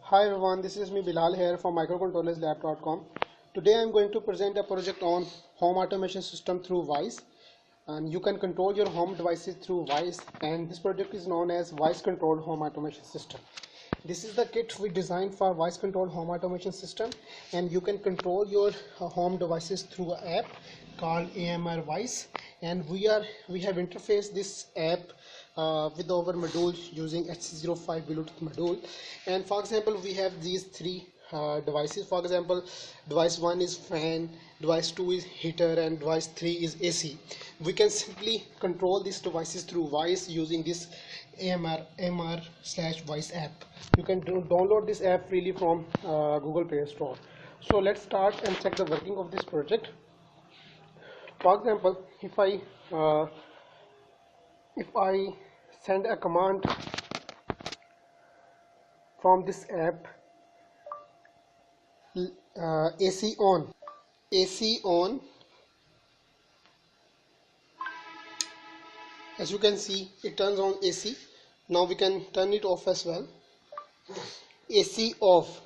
Hi everyone, this is me Bilal here from microcontrollerslab.com. Today I am going to present a project on home automation system through voice, and you can control your home devices through voice, and this project is known as voice controlled home automation system. This is the kit we designed for voice controlled home automation system, and you can control your home devices through an app called AMR Voice, and we have interfaced this app with our module using HC05 Bluetooth module. And for example, we have these three devices. For example, device 1 is fan, device 2 is heater, and device 3 is AC. We can simply control these devices through voice using this AMR/voice app. You can download this app freely from Google Play Store. So let's start and check the working of this project. For example, if I send a command from this app, AC on, as you can see it turns on AC. Now we can turn it off as well. AC off,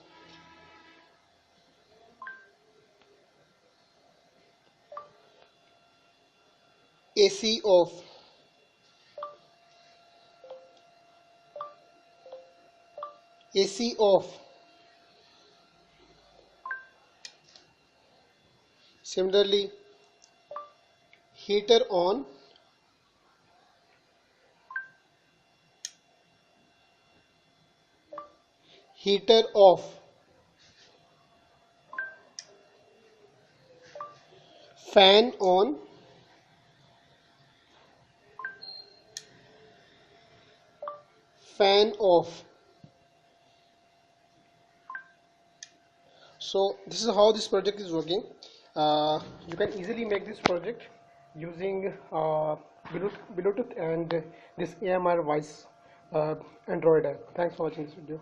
AC off, AC off. Similarly, heater on, heater off, fan on, fan off. So this is how this project is working. You can easily make this project using Bluetooth and this AMR voice Android app. Thanks for watching this video.